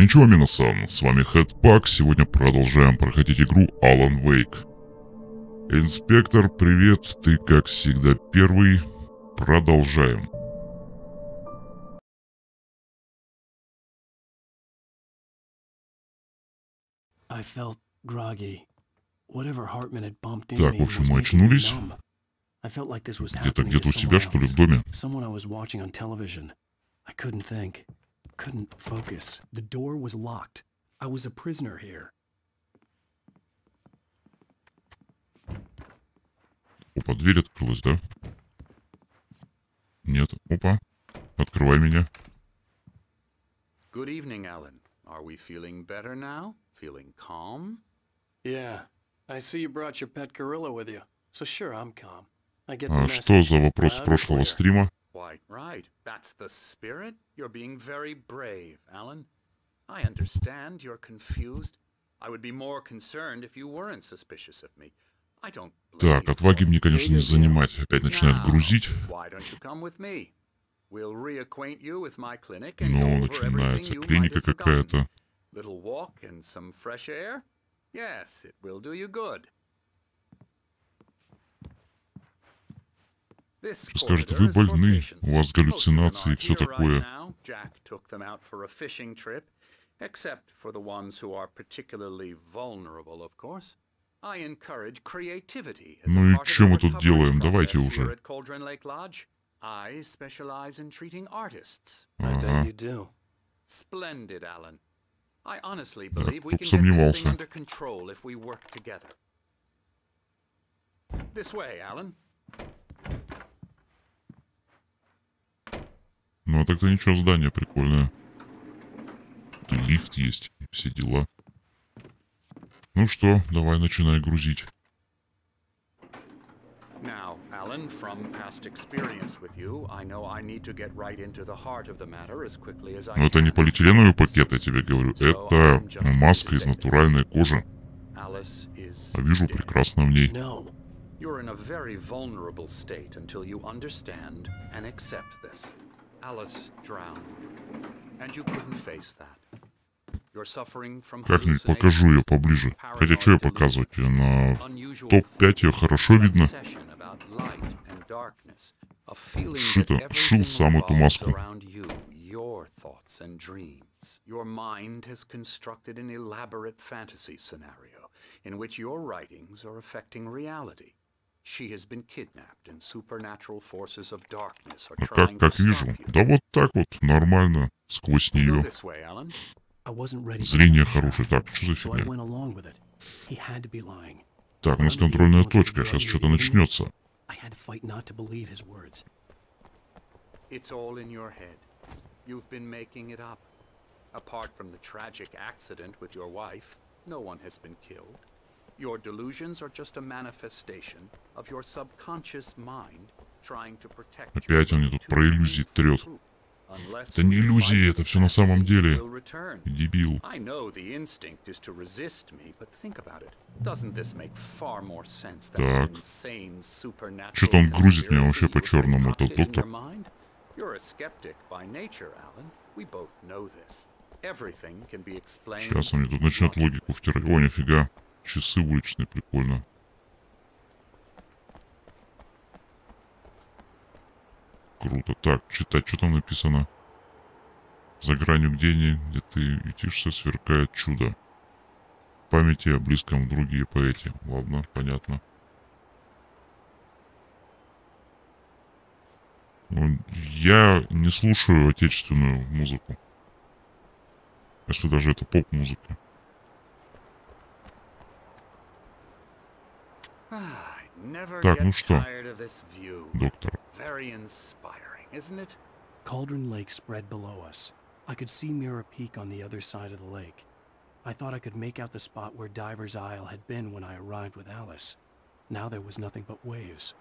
Коничева, Минасан, с вами Хэдпак. Сегодня продолжаем проходить игру Alan Wake. Инспектор, привет, ты как всегда первый. Продолжаем. Так, в общем, мы очнулись. Где-то у себя, что ли, в доме? Couldn't focus. The door was locked. I was a prisoner here. Опа, дверь открылась, да? Нет. Опа. Открывай меня. Good evening, Alan. Are we feeling better now? Feeling calm? Yeah. I see you brought your pet gorilla with you. So sure, I'm calm. I get the А message. что за вопрос с прошлого стрима? Quite right. That's the spirit. You're being very brave, Alan. I understand you're confused. I would be more concerned if you weren't suspicious of me. I don't blame Так, you. отваги мне, конечно, не занимать. Опять начинает грузить. Why don't you come with me? We'll reacquaint you with my clinic and Ну, go over начинается everything you might клиника have forgotten. какая-то. Little walk and some fresh air? Yes, it will do you good. Скажет, вы больны, у вас галлюцинации и все такое. Ну и что мы тут делаем? Давайте уже. Ага. Кто б сомневался. Ну, а так-то ничего, здание прикольное. Тут лифт есть, все дела. Ну что, давай начинай грузить. Now, Alan, from past experience with you, I know I need to get right into the heart of the matter as quickly as I can. Но это не полиэтиленовый пакет, я тебе говорю. Это маска из натуральной кожи. А вижу прекрасно в ней. You're in a very vulnerable state until you understand and accept this. Alice drowned, and you couldn't face that. You're suffering from Как-нибудь покажу ее поближе. Хотя что я показывать? На топ-5 ее хорошо видно. Шил сам эту маску. Your mind has constructed an elaborate fantasy scenario in which your writings are affecting reality. She has been kidnapped, and supernatural forces of darkness are trying to Как вижу. stop you. Да вот так вот, нормально, сквозь нее. Зрение хорошее. Так, что за фигня? Так, у нас контрольная точка, сейчас что-то начнется. It's all in your head. You've been making it up. Apart from the tragic accident with your wife, no one has been killed. Your delusions are just a manifestation of your subconscious mind trying to protect you. Опять он мне тут про иллюзии трет. Это не иллюзии, это все на самом деле. Дебил. I know the instinct is to resist me, but think about it. Doesn't this make far more sense than an insane supernatural? Что-то он грузит меня вообще по-черному, этот доктор. You're a skeptic by nature, Alan. We both know this. Everything can be explained. Сейчас он мне тут начнет логику втирать. О, нифига. Часы уличные, прикольно. Круто. Так, читать, что там написано? За гранью гения, где ты ютишься, сверкает чудо. В памяти о близком друге и поэте. Ладно, понятно. Я не слушаю отечественную музыку. Если даже это поп-музыка. Так, ну что, доктор? Cauldron Lake spread below us. I could see Mirror Peak on the other side of the lake. I thought I could make out the spot where Diver's Isle had been when I arrived with Alice. Now there was nothing but waves.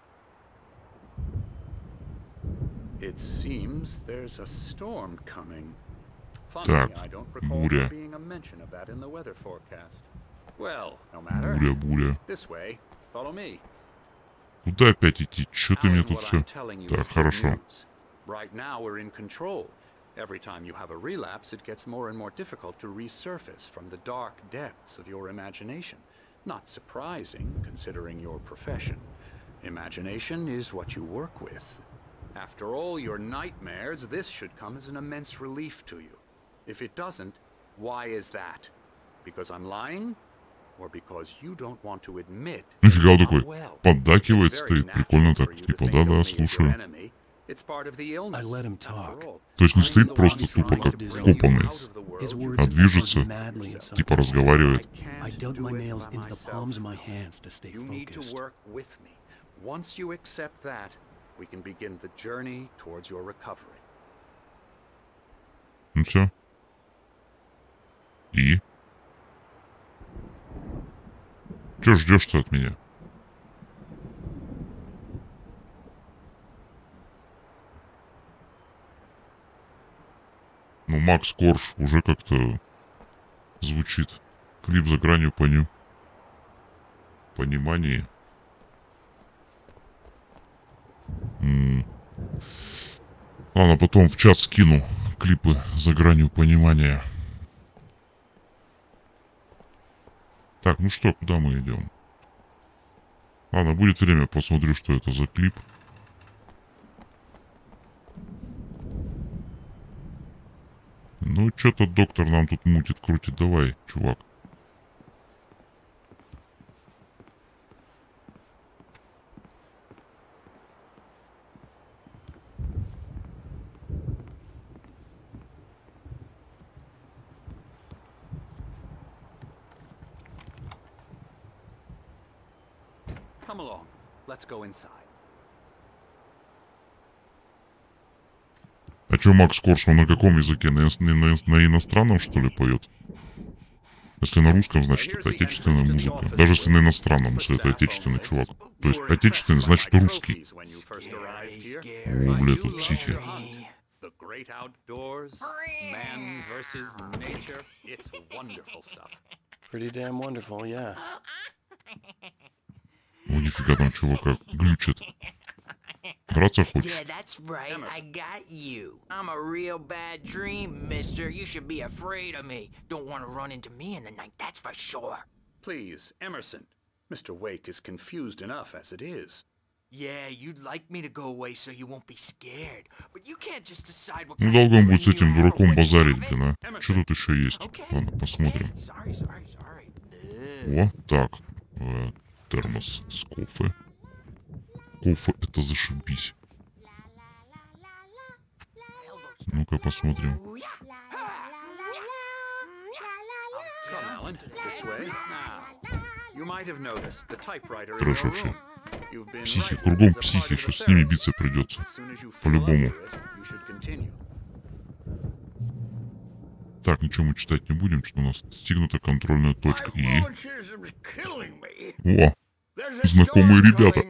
It seems there's a storm coming. Так, буря. Буря. Куда опять идти? Чё ты мне тут все? Так, хорошо. Every time you have a relapse, it gets more and more difficult to resurface from the dark depths of your imagination. Not surprising, considering your profession. Imagination is what you work with. After all your nightmares, this should come as an immense relief to you. If it doesn't, why is that? Because I'm lying? Or because you don't want to admit... Нифига, он такой поддакивает, стоит. Прикольно так. Типа, да-да, слушаю. I let him talk. То есть не стоит просто тупо как вкопанный, His words а движется, madly inside. типа разговаривает. I dug my nails into the palms of my hands to stay You need to focused. work with me. Once you accept that, we can begin the journey towards your recovery. Ну все. И? Чё ждешь-то от меня? Ну, Макс Корж уже как-то звучит. Клип за гранью понимания. Ладно, потом в чат скину клипы за гранью понимания. Так, ну что, куда мы идем? Ладно, будет время, посмотрю, что это за клип. Ну, что-то доктор нам тут мутит, крутит. Давай, чувак. Come along. Let's go inside. А чё Макс Корж, он на каком языке? На иностранном, что ли, поет? Если на русском, значит, это отечественная музыка. Даже если на иностранном, если это отечественный чувак. То есть отечественный, значит, русский. О, бля, тут психи. The great outdoors, man versus nature. It's wonderful stuff. Pretty damn wonderful, yeah. О, нифига там чувака глючит. Драться хочешь? Yeah, that's right. I got you. I'm a real bad dream, mister. You should be afraid of me. Don't want to run into me in the night, that's for sure. Please, Emerson. Mr. Wake is confused enough as it is. Yeah, you'd like me to go away so you won't be scared. But you can't just decide what Ну, kind of долго он будет с dream этим you have дураком when you базарить, have it. блин, а? Что тут еще есть? Okay. Ладно, посмотрим. Sorry. О, так. Термос с кофе. Кофе, это зашибись. Ну-ка посмотрим. Come, Alan, this way. Now, you might have noticed the typewriter in Трэш your вообще. room. You've been Психи, writing кругом as a part психи, of еще the с ними therapy. биться придется. As soon as you feel По-любому. up to it, you should continue. Так, ничего мы читать не будем, что у нас достигнута контрольная точка. И... О, знакомые ребята.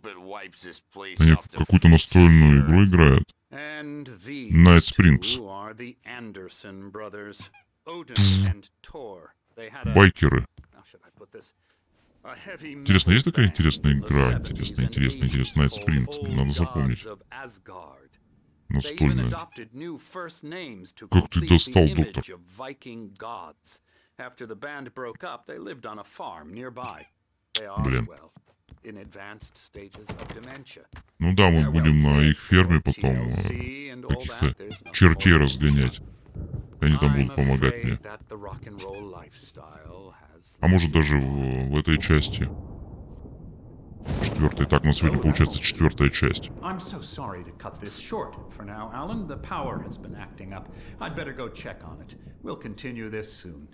Они в какую-то настольную игру играют. And these Night Springs. two are the Anderson brothers, Odin and Thor. They had a... Байкеры. How should I put this? A heavy Интересно, есть такая metal интересная band in the игра? 70s Интересная, and интересная, 80s интересная. Night Springs. called Надо запомнить. Gods of Asgard. They even Настольная. adopted new first names to Как ты complete достал, the доктор? image of Viking gods. After the band broke up, they lived on a farm nearby. They are, Блин. well, in advanced stages of dementia. Ну да, мы будем на их ферме потом TLC and all каких-то that, there's no чертей point. разгонять. Они там I'm будут помогать мне. afraid that the rock and roll lifestyle has А может даже в этой части. Четвертая. Так, у нас сегодня получается четвертая часть. I'm so sorry to cut this short for now, Alan. The power has been acting up. I'd better go check on it. We'll continue this soon.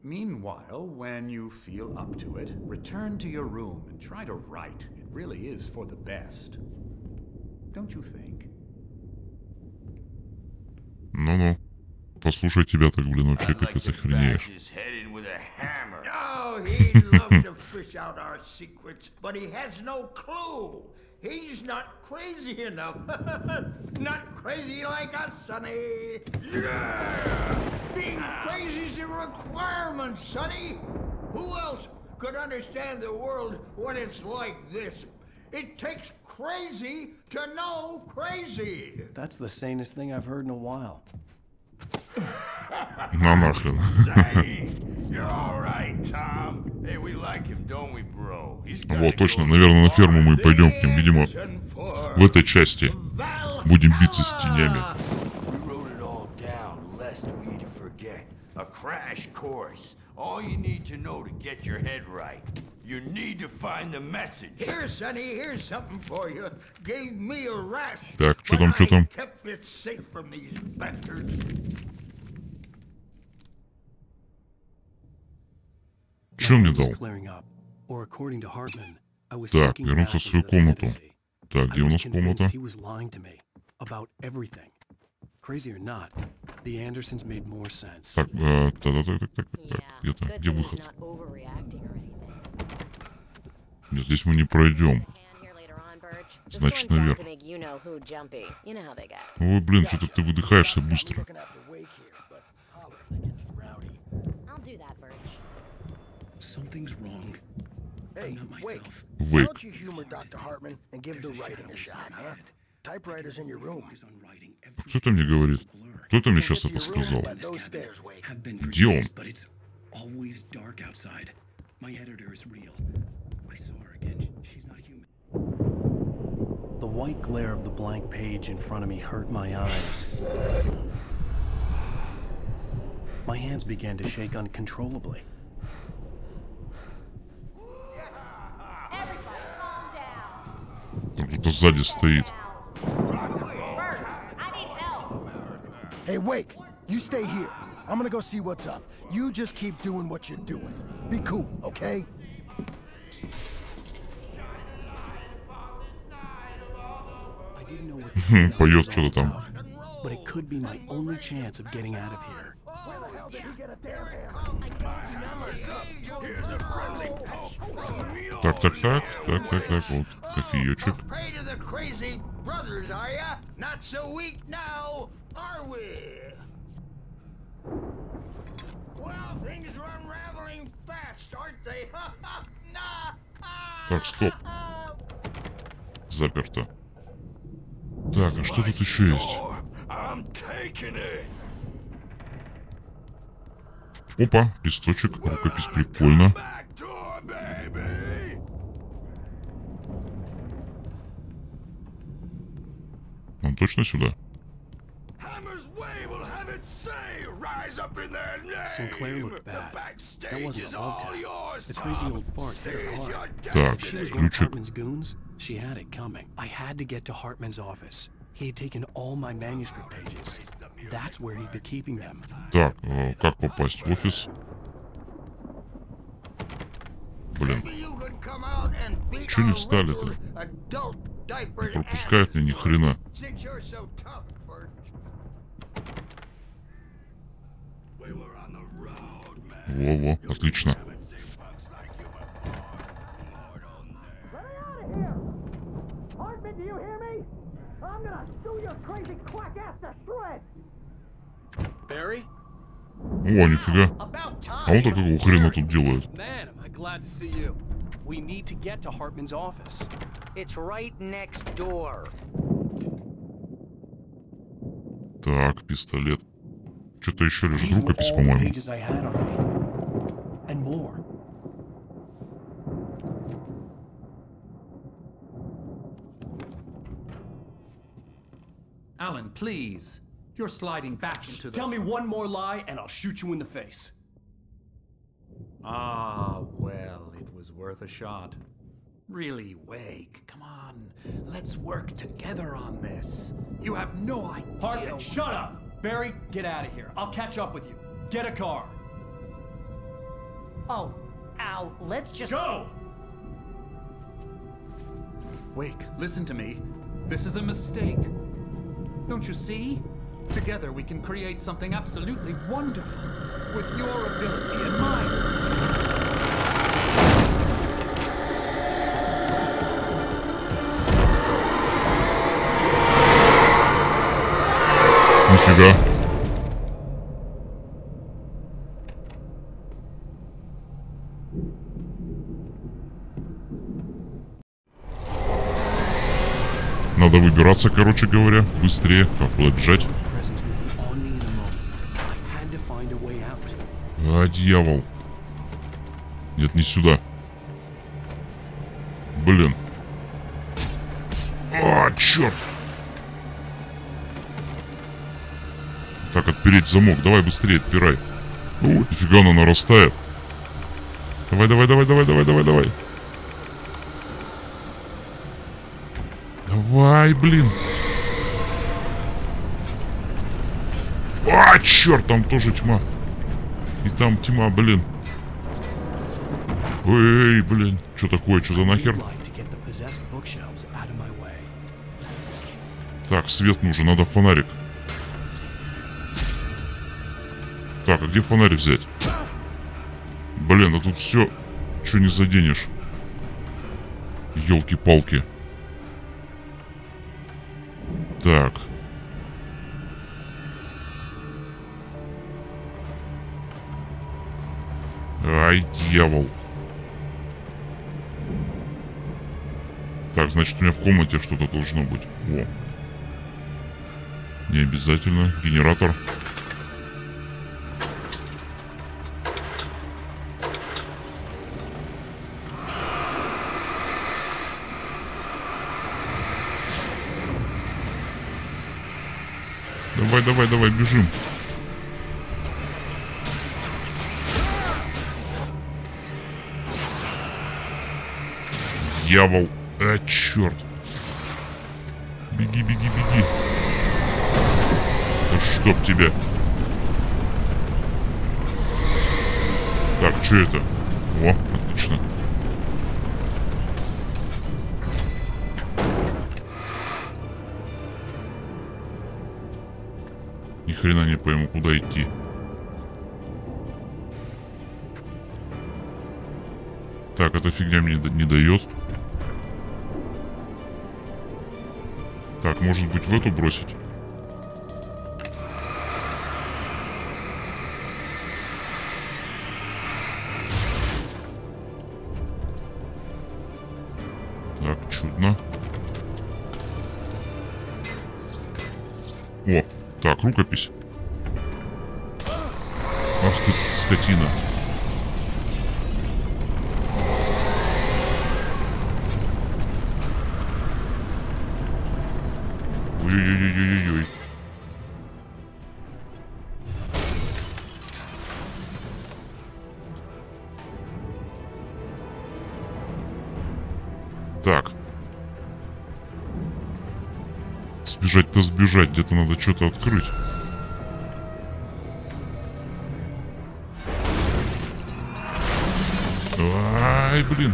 Meanwhile, when you feel up to it, return to your room and try to write. It really is for the best. Don't you think? Ну-ну. Послушай тебя так, блин, вообще капец охренеешь. Oh, he'd love to fish out our secrets, but he has no clue. He's not crazy enough. Not crazy like us, Sonny. Yeah! Being crazy's a requirement, Sonny. Who else could understand the world when it's like this? It takes crazy to know crazy. That's the sanest thing I've heard in a while. На нахрен. You're all right, Tom. Hey, we like him, don't we, bro? Вот, точно. Наверное, на ферму мы пойдем к ним. Видимо, в этой части будем биться с тенями. We wrote it all down, lest we forget. A crash course. All you need to know to get your head right. You need to find the message. Here, Sonny, here's something for you. Gave me a rash. Так, что там, but что там? I kept it safe from these bastards. Что мне My дал? was clearing up, or according to Hartman, I was Так, sinking вернулся в back свою into the комнату. fantasy. Так, где I у was нас комната? convinced he was lying to me about everything. Crazy or not, the Andersons made more sense. Так, так. Где-то, где выход? Нет, здесь мы не пройдем. Значит, наверх. Ой, блин, что-то ты выдыхаешься быстро. Something's wrong. Hey, Wake, why Вейк. don't you humor Dr. Hartman and give the writing a shot, huh? Typewriter's in your room. Кто это мне говорит? Кто это мне сейчас Get to это your room сказал? by those stairs, Wake. Где он? But it's always dark outside. My editor is real. I saw her again. She's not human. The white glare of the blank page in front of me hurt my eyes. My hands began to shake uncontrollably. Там кто-то сзади стоит. Hey, Wake, you stay here. I'm gonna go see what's up. You just keep doing what you're doing. Be cool, okay? I didn't know what the Поет что-то там. but it could be my only chance of getting out of here. Так, вот, кофеечек. Afraid of the crazy brothers, are ya? Not so weak now, are we? Well, things are unraveling fast, aren't they? Так, стоп. Заперто. Так, а что тут еще есть? I'm taking it. Опа, листочек, рукопись прикольно. Back door, baby. Нам точно сюда? Hammer's way will have its say. Rise up in their name. Sinclair looked The bad. That backstage wasn't is a love all tap. yours, The crazy Tom. old fart hit her Seize hard. your Так, If she was destiny. one of ключик. Hartman's goons, she had it coming. I had to get to Hartman's office. He had taken all my manuscript pages. That's where he'd been keeping them. Так, как попасть в офис? Блин, Че не встали-то? не пропускают меня ни хрена. Во-во, отлично. Barry? О, нифига. А он-то какого хрена тут делает? Man, am I glad to see you. We need to get to Hartman's office. It's right next door. Так, пистолет. Что-то еще лежит. These were Рукопись, all the по-моему. pages I had on me. And more. Alan, please. You're sliding back into the... Tell me one more lie and I'll shoot you in the face. Ah, well, it was worth a shot. Really, Wake, come on. Let's work together on this. You have no idea... Hartman, shut up! Barry, get out of here. I'll catch up with you. Get a car. Oh, Al, let's just... Go! Wake, listen to me. This is a mistake. Don't you see? Together we can create something absolutely wonderful. With your ability and mine. Нифига. Надо выбираться, короче говоря, быстрее. Как куда бежать? А, дьявол. Нет, не сюда. Блин. А, черт. Так, отпереть замок. Давай быстрее, отпирай. О, нифига она нарастает. Давай, давай, давай, давай, давай, давай, давай. Давай, блин. А, черт, там тоже тьма. И там тьма, блин. Эй, блин. Что такое? Что за нахер? Так, свет нужен. Надо фонарик. Так, а где фонарь взять? Блин, а тут все, что не заденешь. Ёлки-палки. Так. Ай, дьявол. Так, значит, у меня в комнате что-то должно быть. О. Не обязательно. Генератор. Давай, давай, давай, бежим. Дьявол. А, черт. Беги, беги, беги. Да чтоб тебя. Так, что это? О, отлично. Ни хрена не пойму, куда идти. Так, эта фигня мне не дает. Так, может быть, в эту бросить? Так, чудно. О, так, рукопись. Ах ты, скотина. Ой-ой-ой-ой-ой-ой. Так. Сбежать-то сбежать. Где-то надо что-то открыть. Ай, блин.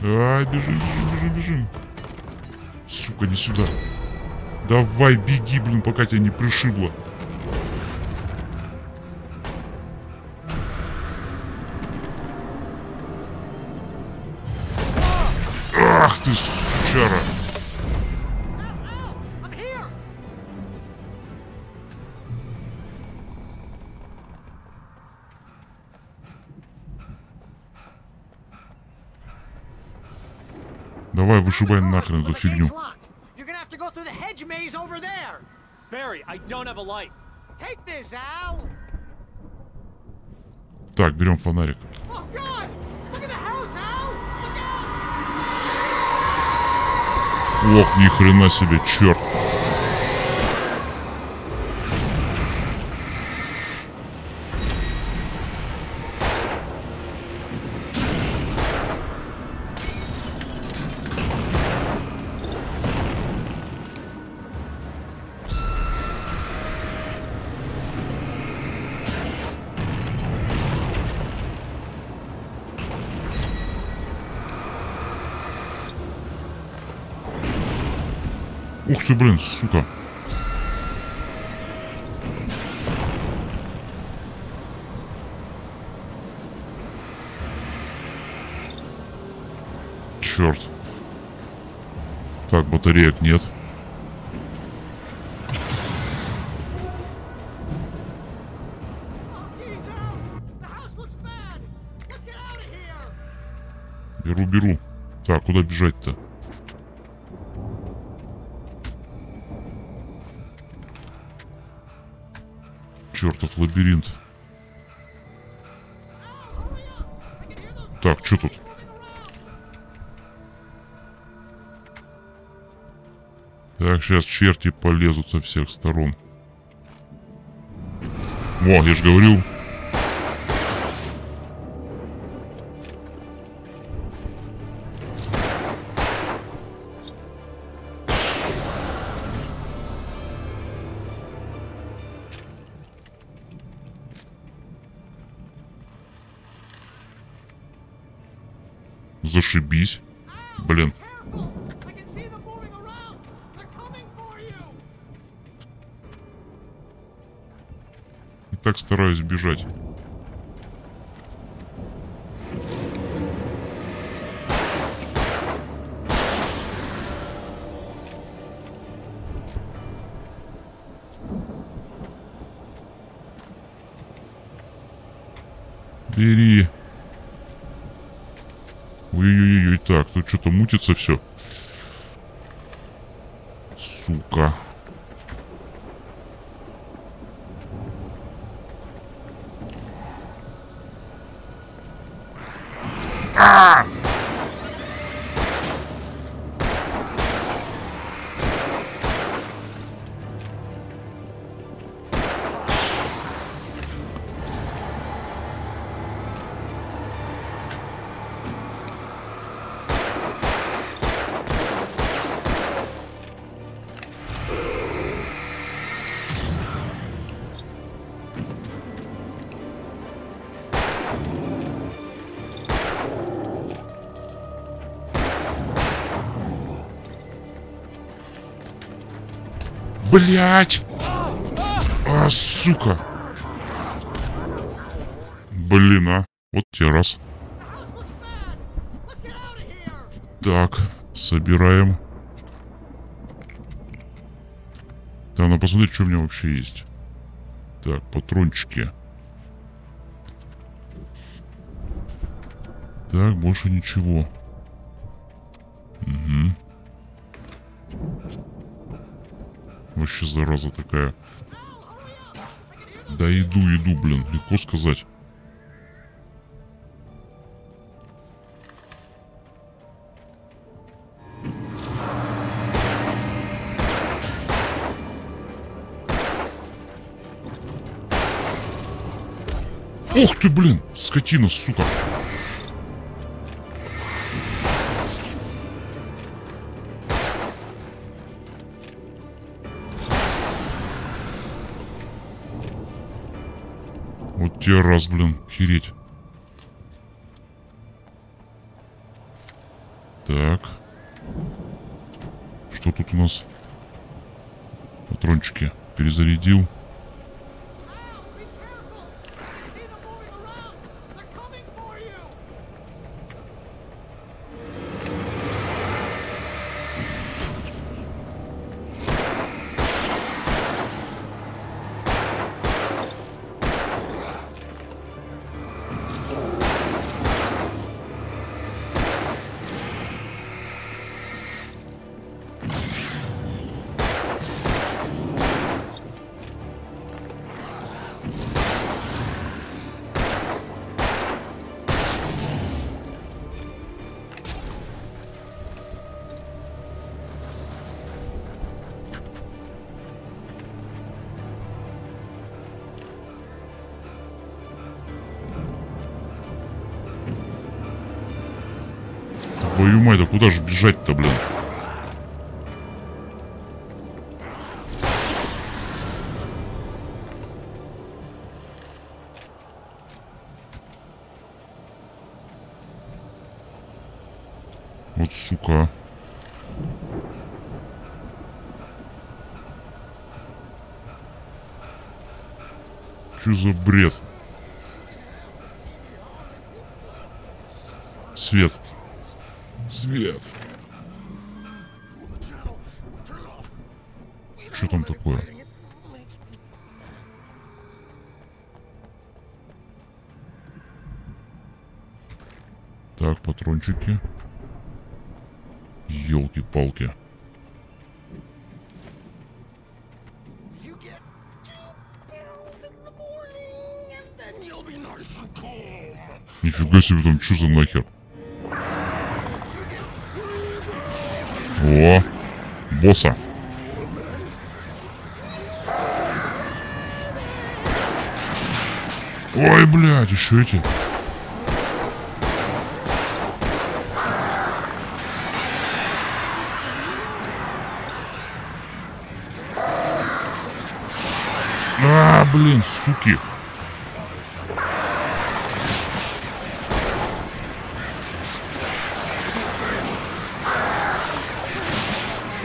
Ай, бежим, бежим, бежим, бежим. Сука, не сюда. Давай, беги, блин, пока тебя не пришибло. Ах ты, сучара. Давай, вышибай нахрен эту фигню. Так, берем фонарик. Ох, ни хрена себе, черт. Ух ты, блин, сука. Черт. Так, батареек нет. Так, куда бежать-то? Чертов лабиринт. Так, что тут? Так, сейчас черти полезут со всех сторон. Во, я же говорил. Зашибись. Блин. И так стараюсь бежать. Бери. Ой-ой-ой, так, тут что-то мутится все. Сука. Блять! А, сука! Блин, а. Вот тебе раз. Так, собираем. Так, надо посмотреть, что у меня вообще есть. Так, патрончики. Так, больше ничего. Угу. Вообще зараза такая. Да иду, блин. Легко сказать. Ух ты, блин! Скотина, сука! Вот тебе раз, блин, хереть. Так. Что тут у нас? Патрончики. Перезарядил. Твою мать, да куда же бежать-то, блин? Вот сука. Что за бред? Свет. Свет. Что там такое? Так, патрончики. Ёлки-палки. Нифига себе, там что за нахер? О, босса. Ой, блядь, еще эти. А, блин, суки.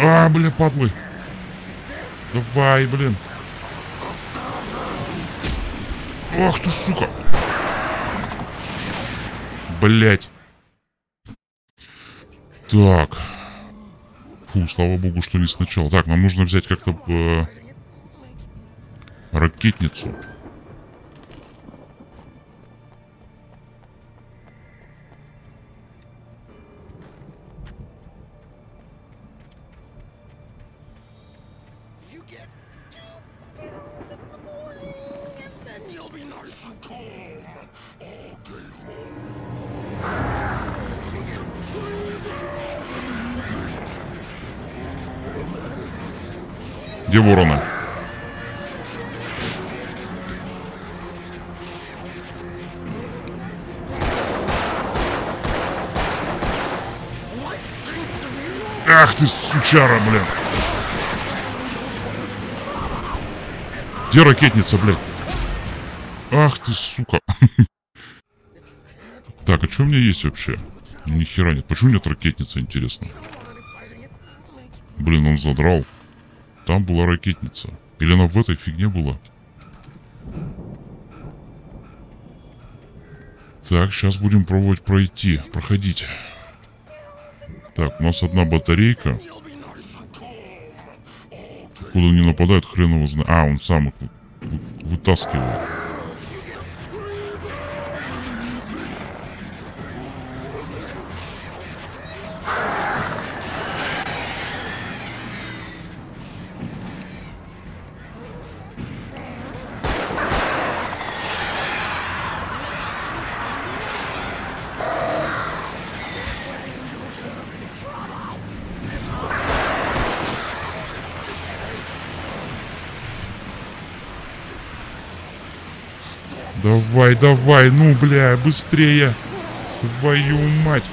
А, бля, падлы. Давай, блин. Ах ты, сука. Блять. Так. Фу, слава богу, что не сначала. Так, нам нужно взять как-то ракетницу. Где вороны? Ах ты, сучара, блин. Где ракетница, блядь? Ах ты, сука. Так, а что у меня есть вообще? Ни хера нет. Почему нет ракетницы, интересно? Блин, он задрал. Там была ракетница. Или она в этой фигне была? Так, сейчас будем пробовать проходить. Так, у нас одна батарейка. Откуда не нападает, хрен его знает. А, он сам их вытаскивает. Давай, давай, ну, бля, быстрее. Твою мать.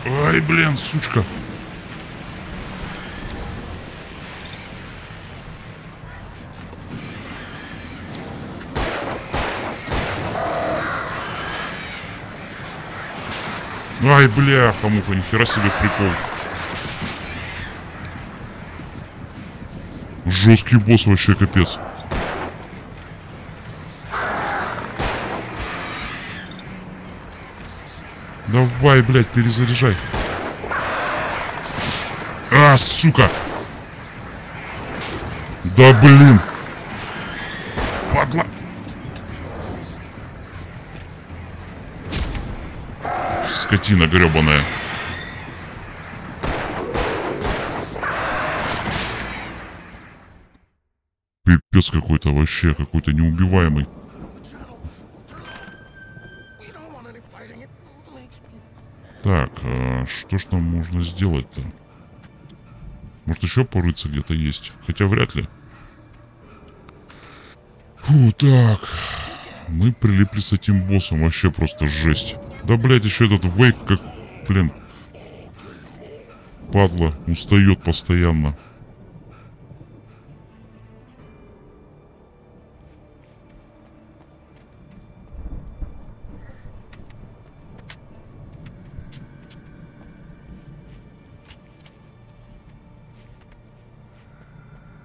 Ай, блин, сучка. Ай, бляха-муха, нихера себе прикол. Жесткий босс вообще, капец. Давай, блядь, перезаряжай. А, сука. Да, блин. Падла. Скотина гребаная. Пипец какой-то вообще, какой-то неубиваемый. Так, что ж нам можно сделать-то? Может, еще порыться где-то есть? Хотя вряд ли. Фу, так. Мы прилипли с этим боссом. Вообще просто жесть. Да, блядь, еще этот вейк, как, блин, падла, устает постоянно.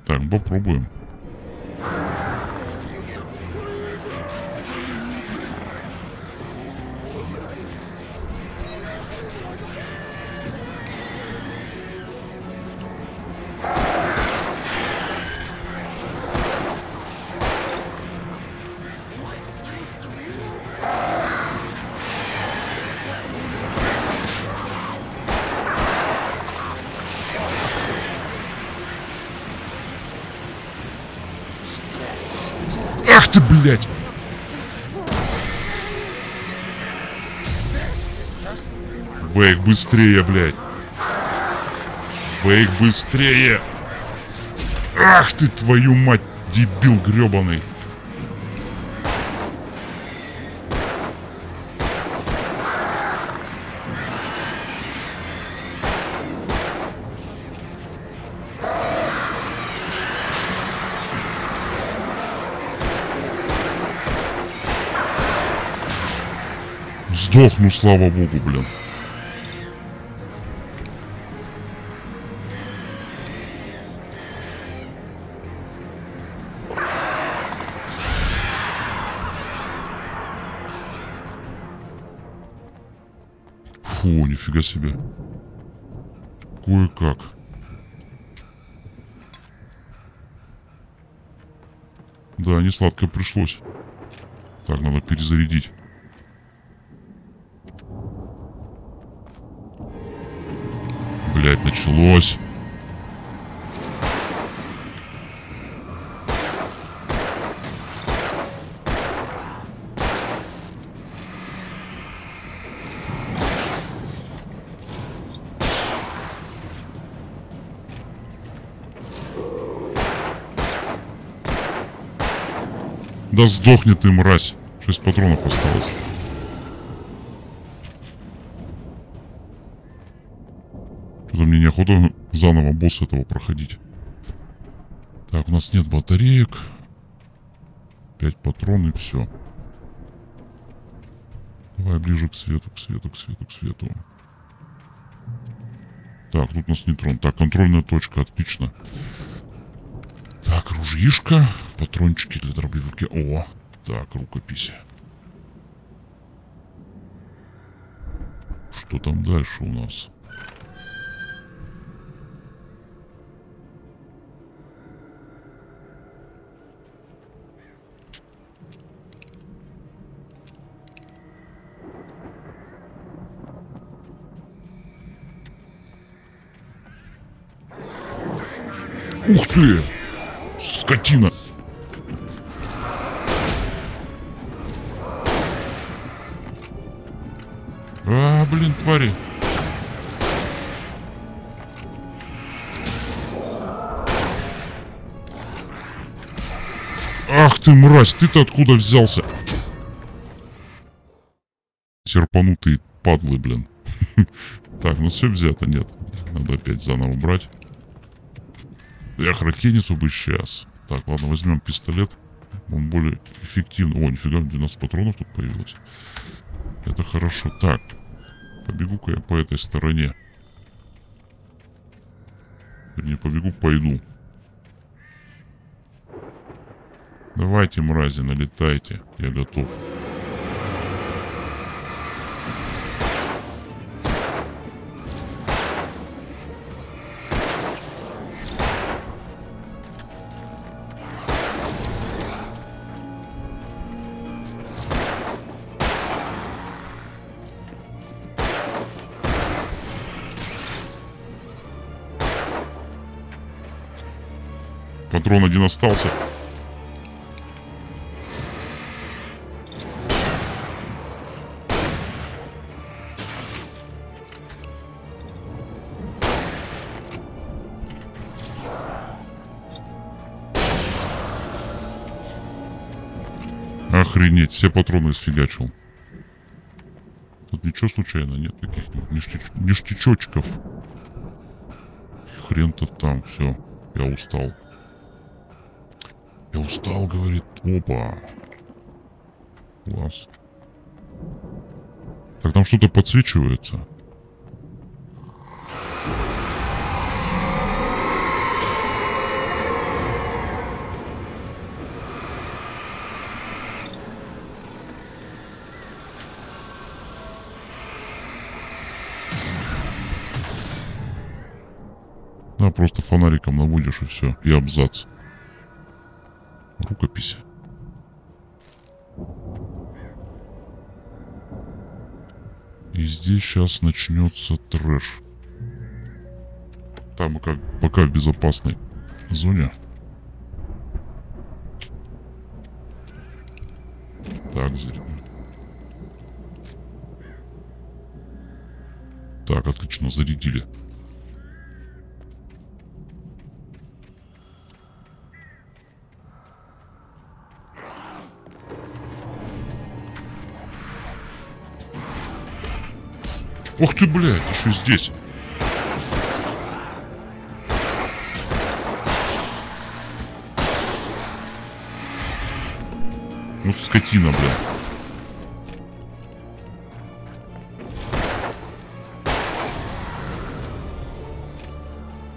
Так, попробуем. Ах ты, блядь! Вейк, быстрее, блядь! Вейк, быстрее! Ах ты, твою мать, дебил гребаный! Сдохну, слава богу, блин. Фу, нифига себе. Кое-как. Да, не сладко пришлось. Так, надо перезарядить. Блять, началось. Да сдохни ты, мразь. 6 патронов осталось. Что-то мне неохота заново босса этого проходить. Так, у нас нет батареек. 5 патронов и все. Давай ближе к свету, к свету, к свету, к свету. Так, тут у нас нейтрон. Так, контрольная точка, отлично. Так, ружьишко. Патрончики для дробовики. О, так, рукописи. Что там дальше у нас? Ух ты! Скотина! А, блин, твари! Ах ты, мразь! Ты-то откуда взялся? Серпанутые падлы, блин. Так, ну все взято, нет. Надо опять заново брать. Эх, ракетницу бы сейчас. Так, ладно, возьмем пистолет. Он более эффективный. О, нифига, 12 патронов тут появилось. Это хорошо. Так, побегу-ка я по этой стороне. Вернее, побегу, пойду. Давайте, мрази, налетайте. Я готов. Патрон один остался. Охренеть, все патроны сфигачил. Тут ничего случайно нет таких ништячочков. Хрен-то там, все, я устал. Я устал, говорит. Опа. Класс. Так, там что-то подсвечивается. Да, просто фонариком наводишь и все. И абзац. Рукопись. И здесь сейчас начнется трэш. Там пока в безопасной зоне. Так, так, отлично, зарядили. Ух ты, блядь, еще здесь. Вот скотина, блядь.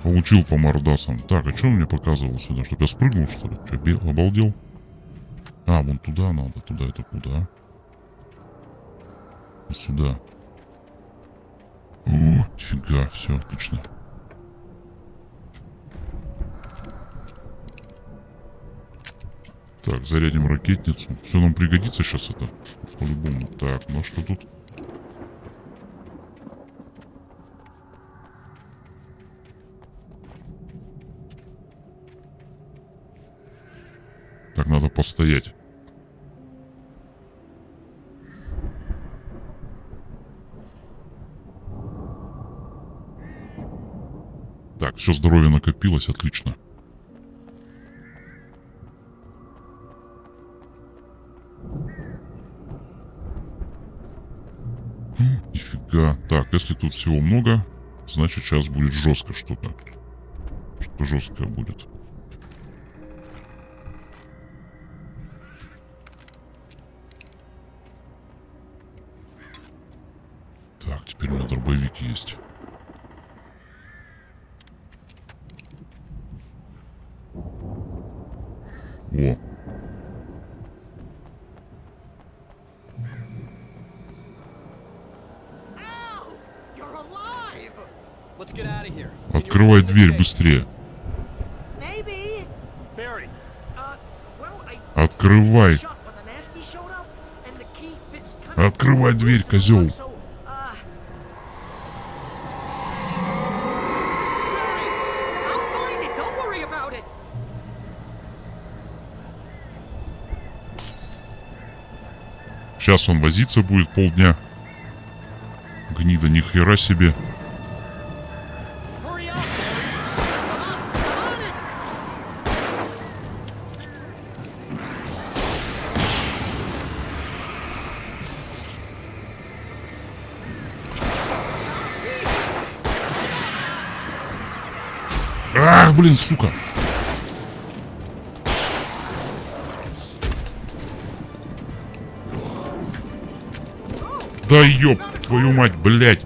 Получил по мордасам. Так, а что он мне показывал сюда? Чтоб я спрыгнул, что ли? Что, обалдел? А, вон туда надо. Туда это куда? Сюда. О, нифига, все, отлично. Так, зарядим ракетницу. Все нам пригодится сейчас это. По-любому. Так, ну что тут? Так, надо постоять. Так, все здоровье накопилось, отлично. Нифига. Так, если тут всего много, значит сейчас будет жестко что-то. Что жесткое будет. Так, теперь у меня дробовик есть. О. Открывай дверь быстрее. Открывай. Открывай дверь, козел. Сейчас он возиться будет полдня. Гнида, ни хера себе. Ах, блин, сука. Да ёб твою мать, блядь.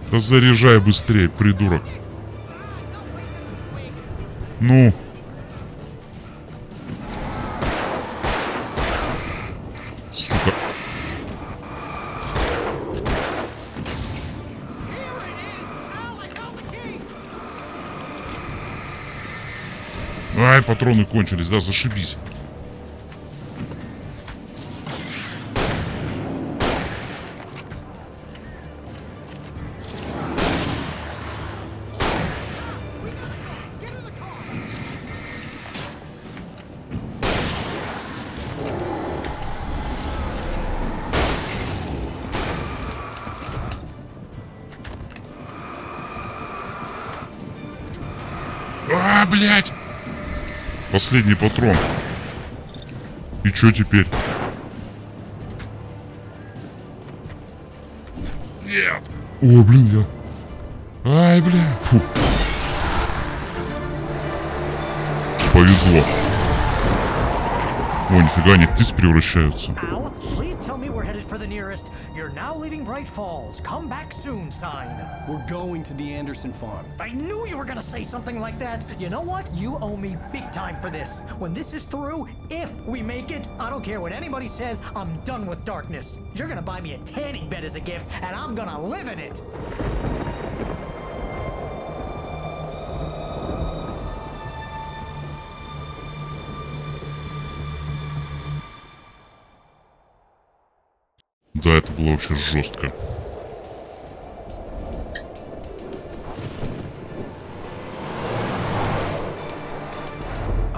Да заряжай быстрее, придурок. Ну. Сука. Ай, патроны кончились, да, зашибись. А, блядь! Последний патрон. И чё теперь? Нет! О, блин, я... Ай, бля! Фу. Повезло. О, нифига, они в птиц превращаются. You're now leaving Bright Falls. Come back soon, sign. We're going to the Anderson farm. I knew you were gonna say something like that. You know what? You owe me big time for this. When this is through, if we make it, I don't care what anybody says, I'm done with darkness. You're gonna buy me a tanning bed as a gift, and I'm gonna live in it. Да, это было вообще жестко.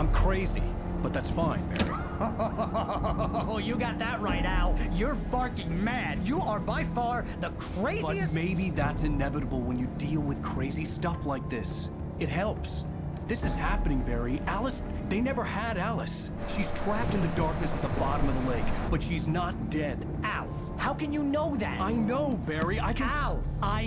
I'm crazy, but that's fine, Barry. Oh, you got that right, Al. You're barking mad. You are by far the craziest... But maybe that's inevitable when you deal with crazy stuff like this. It helps. This is happening, Barry. Alice, they never had Alice. She's trapped in the darkness at the bottom of the lake, but she's not dead. Al, how can you know that? I know, Barry. I can... Al,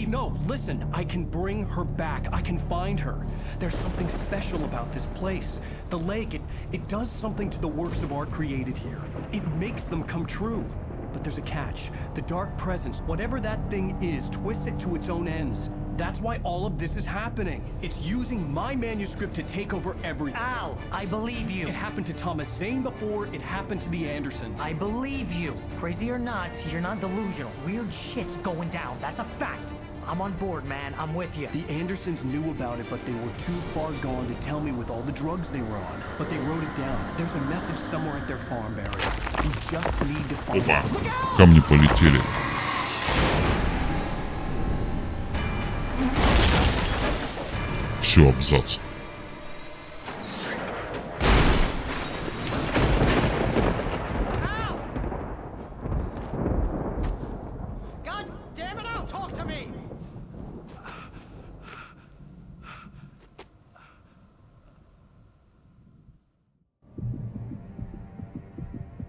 No, listen. I can bring her back. I can find her. There's something special about this place. The lake, it does something to the works of art created here. It makes them come true. But there's a catch. The dark presence, whatever that thing is, twists it to its own ends. That's why all of this is happening. It's using my manuscript to take over everything. Al, I believe you. It happened to Thomas Zane before, it happened to the Andersons. I believe you. Crazy or not, you're not delusional. Weird shit's going down. That's a fact. I'm on board, man. I'm with you. The Andersons knew about it, but they were too far gone to tell me with all the drugs they were on. But they wrote it down. There's a message somewhere at their farm, Barry. You just need to find Опа, it. камни полетели. Все, абзац. God damn it, Al, talk to me.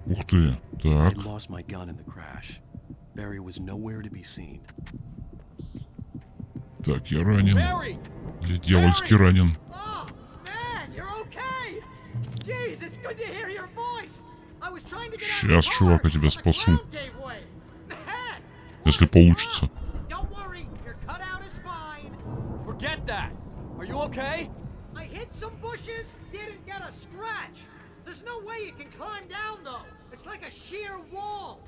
Ух ты, так. I lost my gun in the crash. Barry was nowhere to be seen. Так, я ранен. Я дьявольски ранен. Oh, man, you're okay. Jeez, it's good to hear your voice. I was trying to get out of Сейчас, the чувак, car, я тебя but the спасу. ground gave way. Man, Если получится. don't worry, your cutout is fine. Forget that. Are you okay? I hit some bushes, didn't get a scratch. There's no way you can climb down, though. It's like a sheer wall.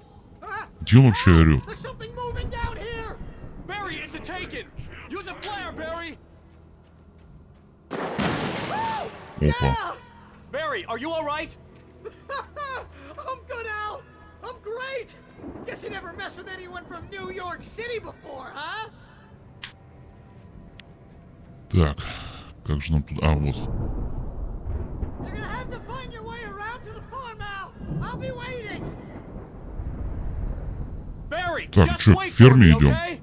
Ah, Где он вообще орёт? there's something moving down here. Barry, it's a taken. Use a flare, Barry. Опа. Barry, are you all right? I'm good, Al. I'm great. Guess you never messed with anyone from New York City before, huh? Так, как же нам тут... А, вот. You're gonna have to find your way around to the farm, Al. I'll be waiting. Barry, Так, just чё, к wait for ферме me, идем? okay?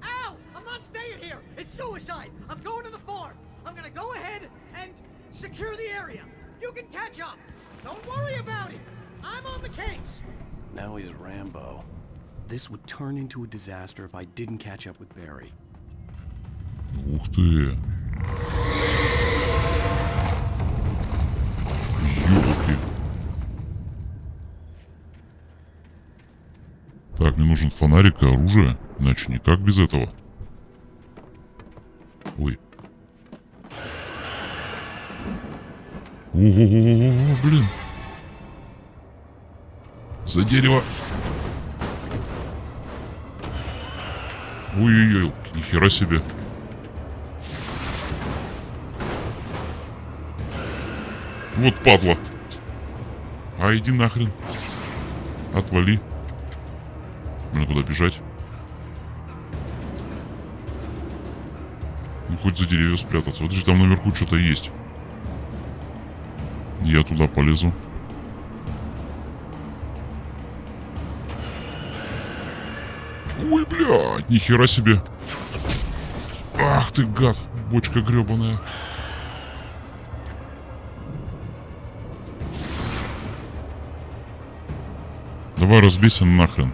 Al, I'm not staying here. It's suicide. I'm going to the farm. I'm gonna go ahead and secure the area. You can catch up. Don't worry about it. I'm on the case. Now he's Rambo. This would turn into a disaster if I didn't catch up with Barry. Ух ты. Ёлки. Так, мне нужен фонарик и оружие. Иначе никак без этого. Ой. Ого, блин. За дерево. Ой-ой-ой, нихера себе. Вот падла. А иди нахрен. Отвали. Мне куда бежать? Ну хоть за деревья спрятаться. Вот же там наверху что-то есть. Я туда полезу. Ой, блядь, нихера себе. Ах ты, гад, бочка гребаная. Давай разбейся нахрен.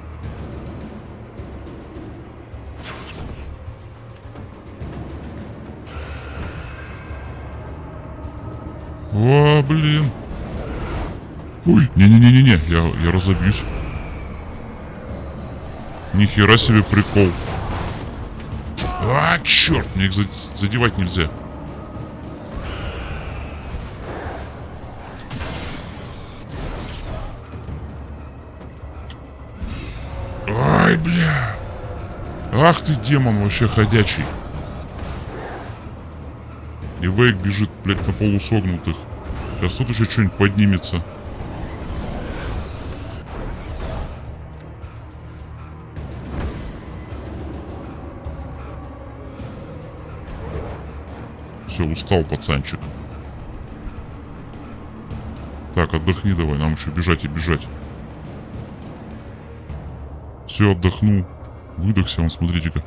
О, блин. Ой, не-не-не-не-не, я разобьюсь. Нихера себе прикол. А, черт, мне их задевать нельзя. Ай, бля. Ах ты, демон вообще ходячий. И Вейк бежит, блядь, на полусогнутых. Сейчас тут еще что-нибудь поднимется. Все, устал пацанчик. Так, отдохни давай, нам еще бежать и бежать. Все, отдохнул. Выдохся, вон, смотрите-ка.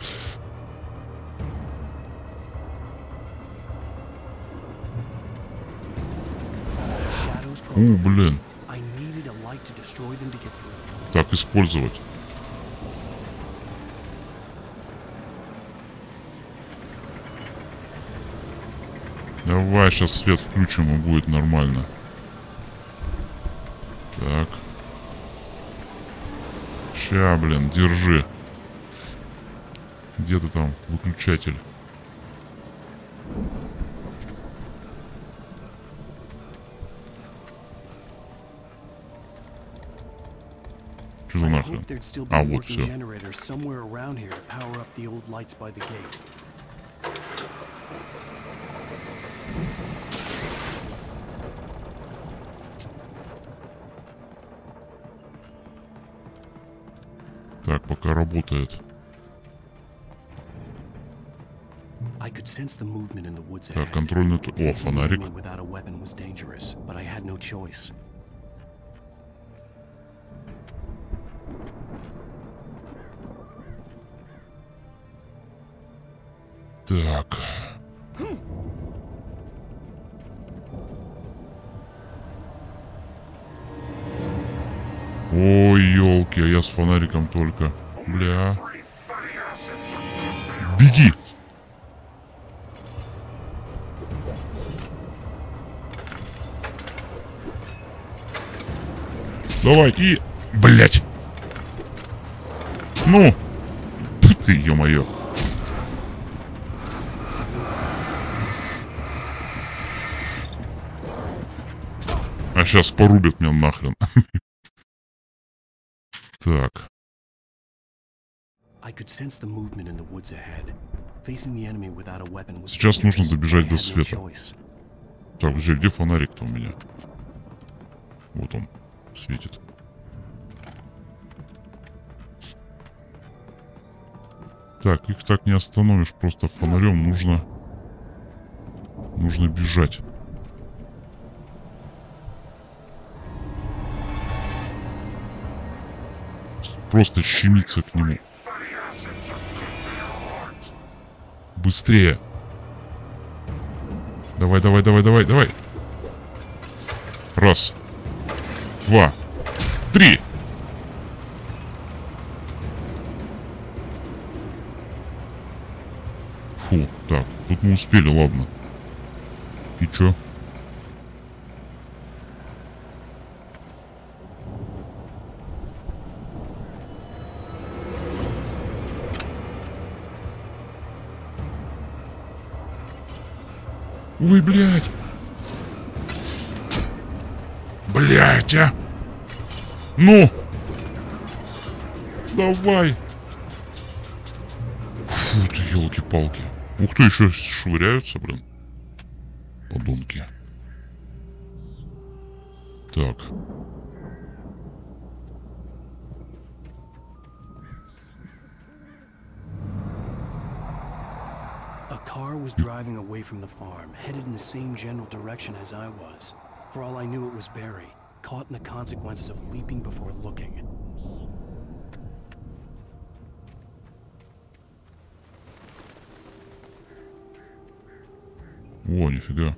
Блин. Так, использовать. Давай, сейчас свет включим, и будет нормально. Так. Ща, блин, держи. Где ты там, выключатель? Что за нахрен? А, вот все. Так, пока работает. Так, контрольный... О, фонарик. Так. Ой, елки, а я с фонариком только. Бля. Беги! Давай, и... Блять! Ну! Ты, ё-моё! А сейчас порубят меня нахрен. Так. Сейчас нужно добежать до света. Так, подожди, где фонарик-то у меня? Вот он светит. Так, их так не остановишь просто фонарем. Нужно бежать. Просто щемиться к нему. Быстрее. Давай, давай, давай, давай, давай. Раз. 2. 3. Фу, так, тут мы успели, ладно. И чё? Ой, блядь. Блядь, а. Ну. Давай. Фу ты, елки-палки. Ух ты, еще швыряются, блин. Подонки. Так. A car was driving away from the farm, headed in the same general direction as I was. For all I knew, it was Barry, caught in the consequences of leaping before looking. О, нифига.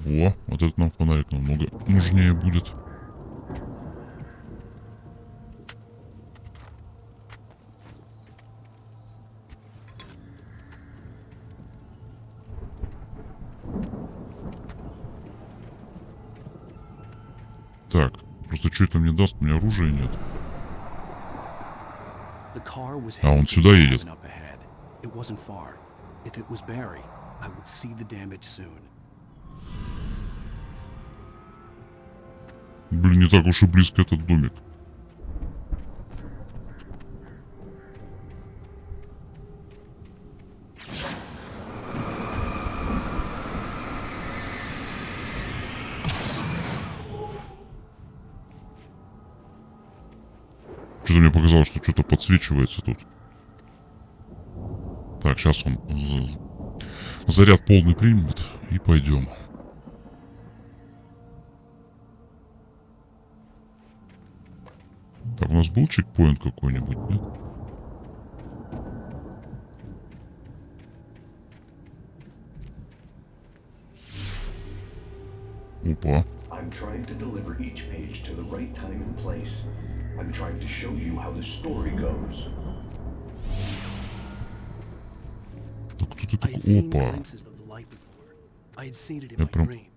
Во, вот этот нам фонарик намного нужнее будет. Так, просто что это мне даст? У меня оружия нет. А он сюда едет. Блин, не так уж и близко этот домик. Что-то мне показалось, что что-то подсвечивается тут. Так, сейчас он Заряд полный примет и пойдем. Так, у нас был чекпоинт какой-нибудь, нет? Опа. I'm trying to deliver each page to the right time and place. I'm trying to show you how the story goes. Так кто ты I had такой? seen Опа. glimpses of the light before. I had seen it in Я my прям... dream.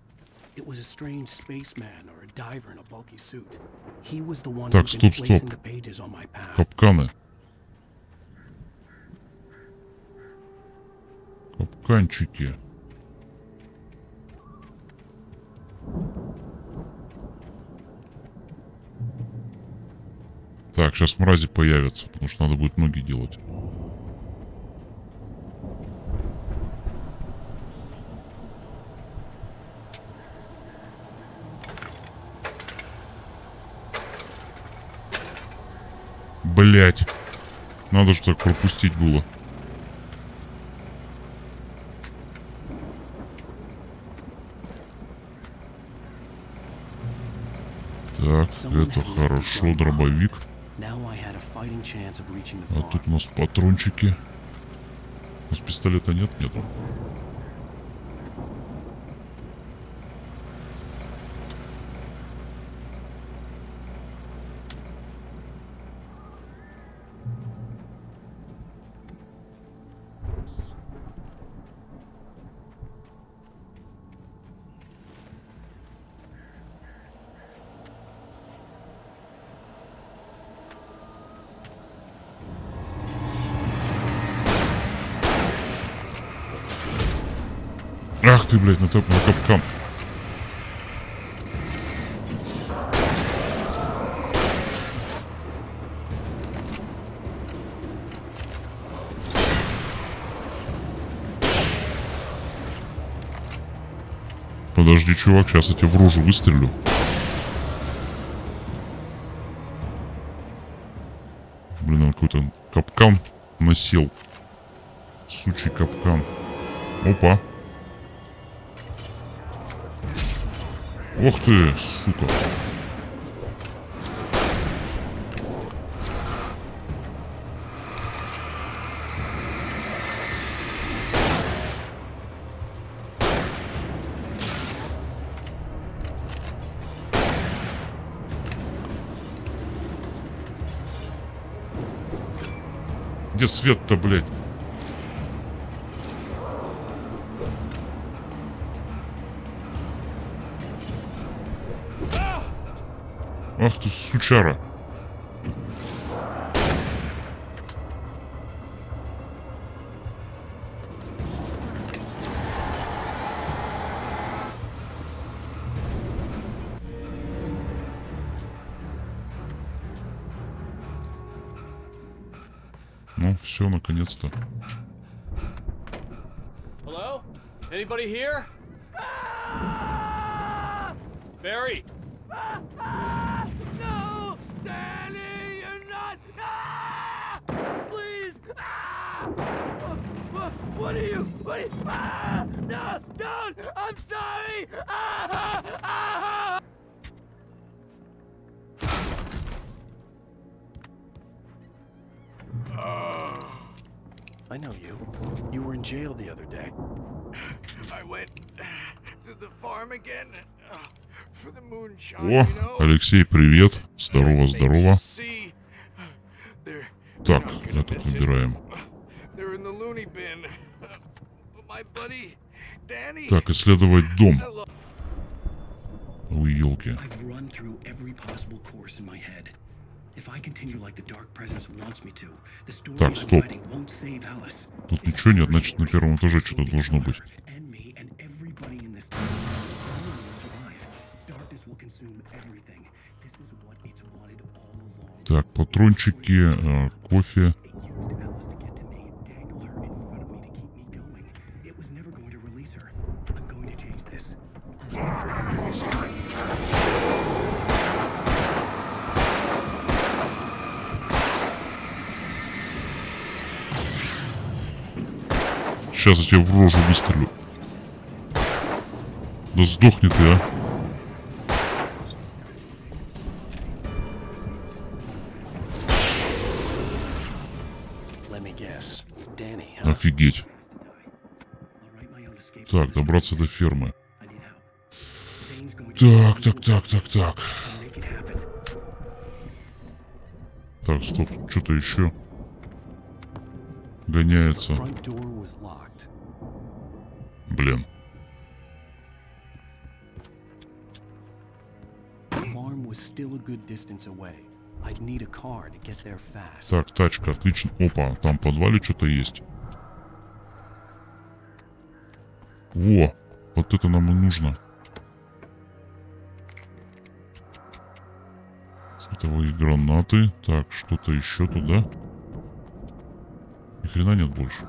It was a strange spaceman or a diver in a bulky suit. He was the one Так, who'd been стоп, placing стоп. the pages on my path. Капканы. Капканчики. Так, сейчас мрази появятся, потому что надо будет ноги делать. Блять. Надо же так пропустить было. Так, это хорошо, дробовик. А тут у нас патрончики. У нас пистолета нет? Нету. Ах ты, блядь, на капкан. Подожди, чувак, сейчас я тебе в рожу выстрелю. Блин, он какой-то капкан насел. Сучий капкан. Опа. Ох ты, сука. Где свет-то, блядь? Ах ты, сучара. Ну, все, наконец-то. Hello? Anybody here? Barry! No! Danny, you're not! Ah! Please! Ah! What are you? Ah! No! Don't! I'm sorry! Ah! Ah! I know you. You were in jail the other day. I went to the farm again for the moonshine, О, you know? Алексей, привет. Здорово, здорово. See, they're Так, not gonna этот miss it. выбираем. They're in the loony bin. But my buddy, Danny. Так, исследовать дом. Ой, елки. I've run through every possible course in my head. If I continue like the dark presence wants me to, the story Так, I'm стоп. writing won't save Alice. Тут ничего нет, значит на первом этаже что-то должно быть. And me and everybody in this town. No one will survive. Darkness will consume everything. This is what it's wanted all along. Так, патрончики, кофе. It used Alice to get to me, dangle her in front of me to keep me going. It was never going to release her. I'm going to change this. Сейчас я тебе в рожу выстрелю. Да сдохни ты, а. Офигеть. Так, добраться до фермы. Так. Так, стоп, что-то еще гоняется. Блин. Так, тачка, отлично. Опа, там в подвале что-то есть. Во, вот это нам и нужно. Световые гранаты. Так, что-то еще туда. Ни хрена нет больше.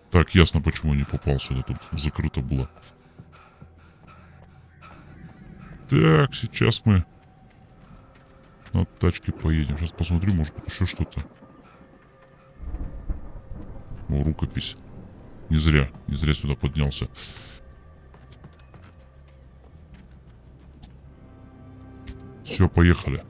Так, ясно, почему не попал сюда. Тут закрыто было. Так, сейчас мы на тачке поедем. Сейчас посмотрю, может еще что-то. О, рукопись. Не зря сюда поднялся. Все, поехали.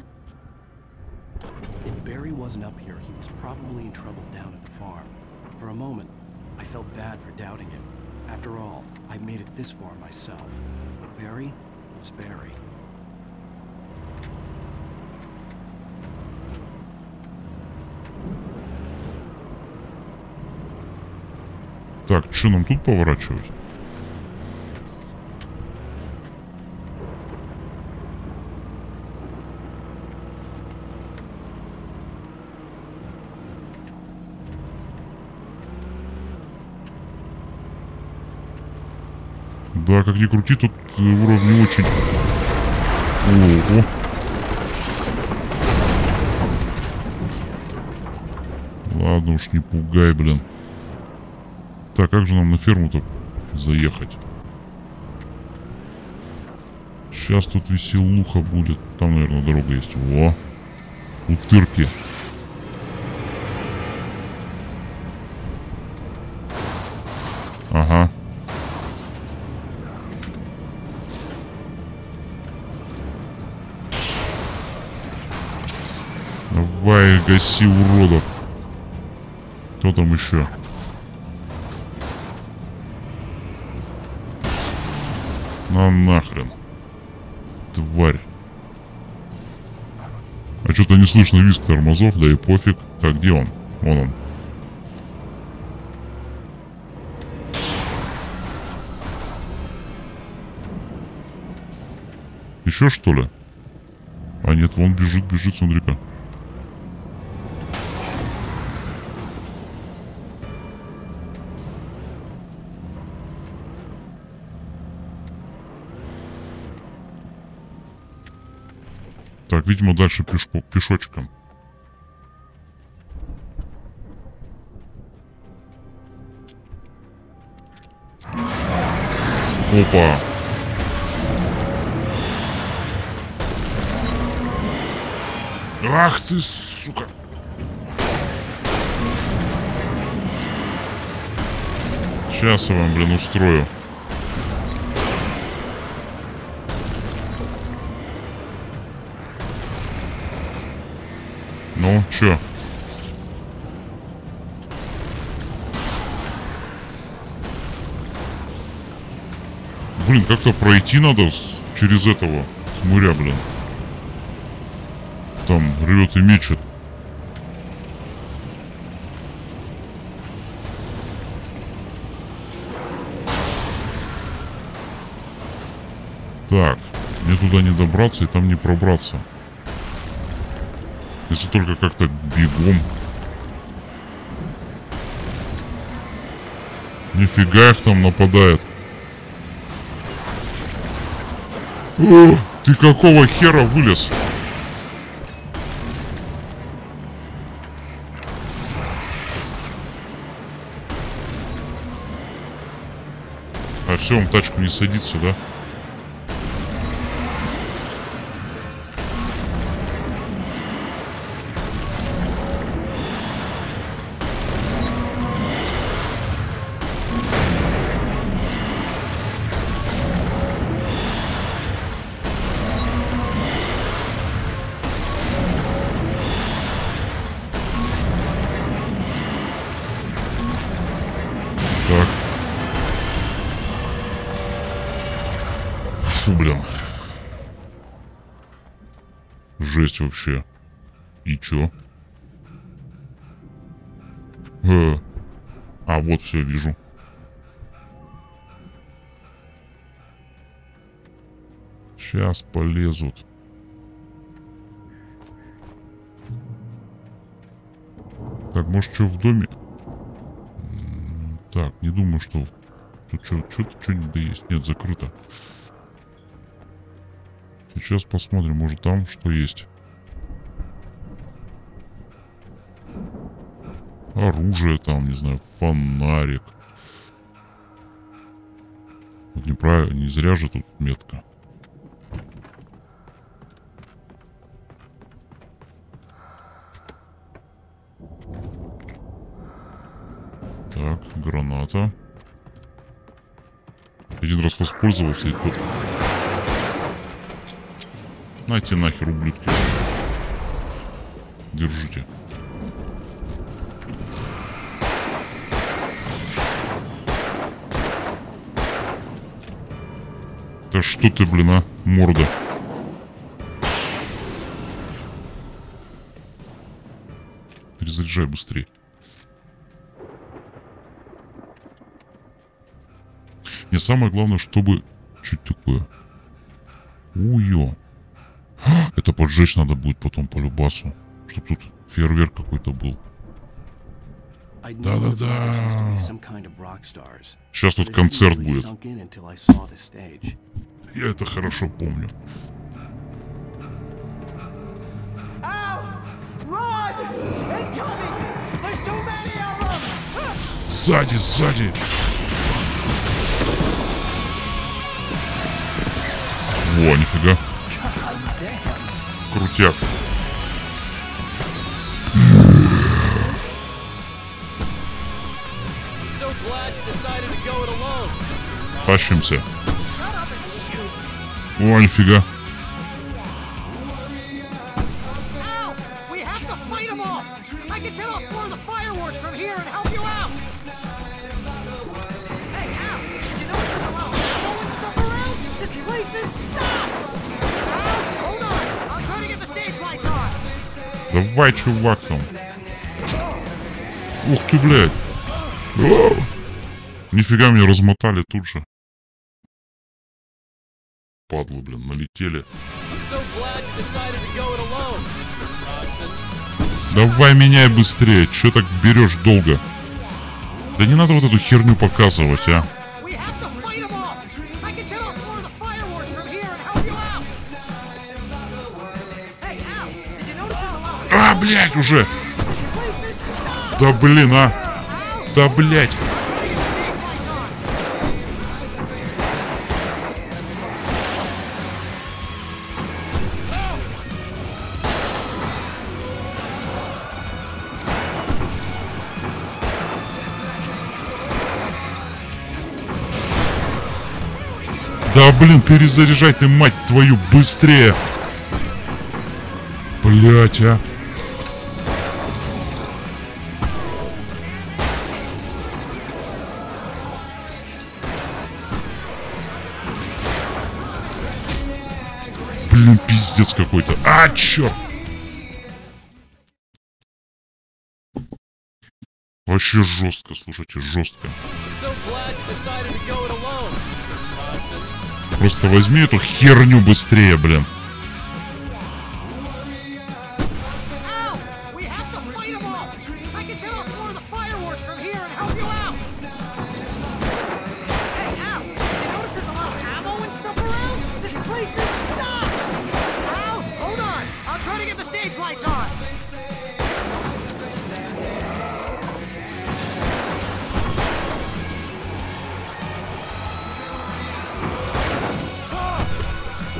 Так, что нам тут поворачивать? Да, как ни крути, тут уровни очень... Ого. Ладно уж, не пугай, блин. Так, как же нам на ферму-то заехать? Сейчас тут веселуха будет. Там, наверное, дорога есть. Во! Утырки. Ага. Давай, гаси уродов. Кто там еще? На нахрен. Тварь. А что-то не слышно визг тормозов, да и пофиг. Так, где он? Вон он. Еще что ли? А нет, вон бежит, смотри-ка. Так, видимо, дальше пешочком. Опа! Ах ты, сука! Сейчас я вам, блин, устрою. Ну, чё? Блин, как-то пройти надо через этого хмыря, блин. Там рвет и мечет. Так, мне туда не добраться и там не пробраться. Если только как-то бегом. Нифига их там нападает. О, ты какого хера вылез? А все, он в тачку не садится, да? Фу, блин. Жесть вообще. И чё? А, вот все, вижу. Сейчас полезут. Так, может, что в доме? Так, не думаю, что... Тут что-нибудь есть. Нет, закрыто. Сейчас посмотрим, может, там что есть. Оружие там, не знаю, фонарик. Вот неправильно, не зря же тут метка. Так, граната. Один раз воспользовался и тут... Нате нахер, ублюдки. Держите. Да что ты, блин, а? Морда. Перезаряжай быстрее. Мне самое главное, чтобы... Чуть такое. Уё. Это поджечь надо будет потом по любасу. Чтоб тут фейерверк какой-то был. Да-да-да. Сейчас тут концерт будет. Я это хорошо помню. Сзади, сзади. Во, нифига. Крутяк. Тащимся. О, нифига. Давай, чувак, там. Ух ты, блядь. Нифига, меня размотали тут же. Падлы, блин, налетели. Давай меняй быстрее. Че так берешь долго? Да не надо вот эту херню показывать, а. А, блядь, уже. Да блин, а. Да блядь. Да блин, перезаряжай ты, мать твою, быстрее. Блять, а. Блин, пиздец какой-то. А, черт. Вообще жестко, слушайте, жестко. Просто возьми эту херню быстрее, блин.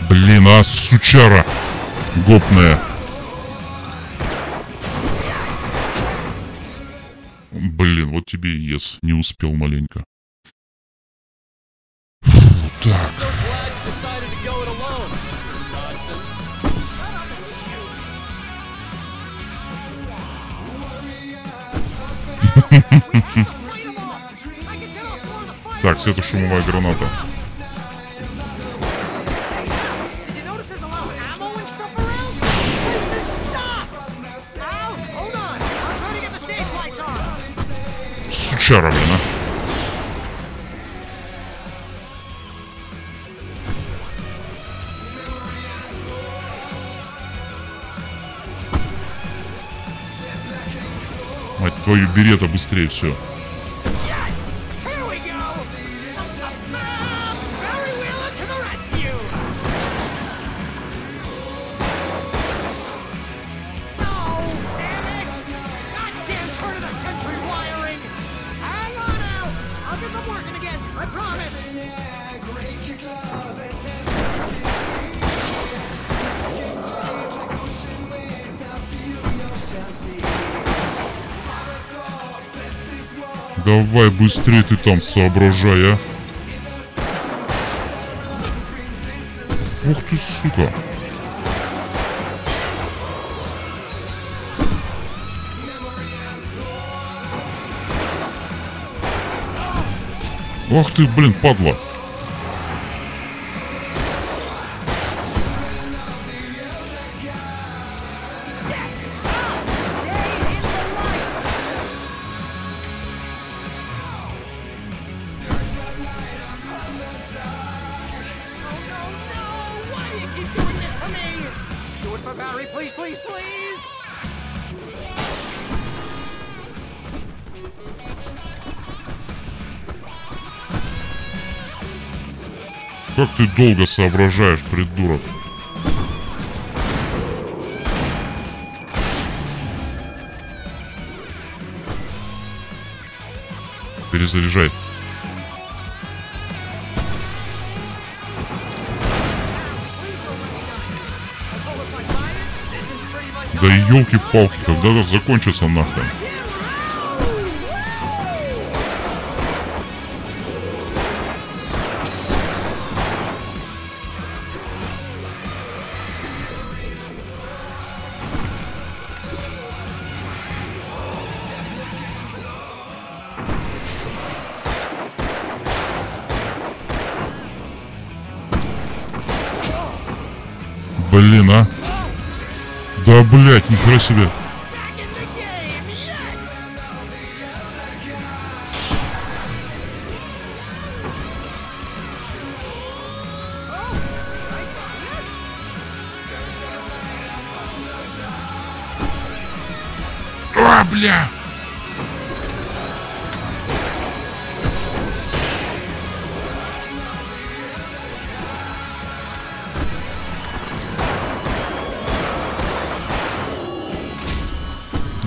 Блин, а, сучара гопная. Блин, вот тебе и ес. Не успел маленько. Фу, так. Так, светошумовая граната. Жучара, блин, а. Мать твою, берета быстрее, все. Давай быстрее ты там соображай, а. Ух ты, сука. Ах ты, блин, падла. Как ты долго соображаешь, придурок? Перезаряжай. Да елки-палки, когда это закончится нахрен? Блин, а? Да, блядь, нихера себе. А, бля!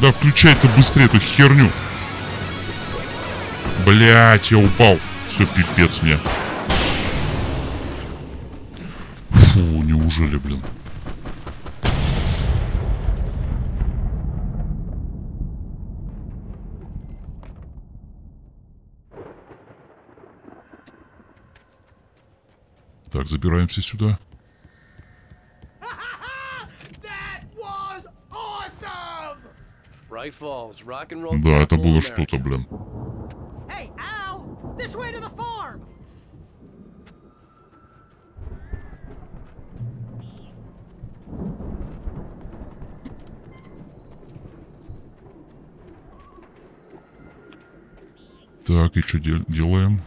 Да включай ты быстрее эту херню. Блять, я упал. Все, пипец мне. Фу, неужели, блин? Так, забираемся сюда. Да, это было что-то, блин. Hey, Al! This way to the farm! Так, и что делаем?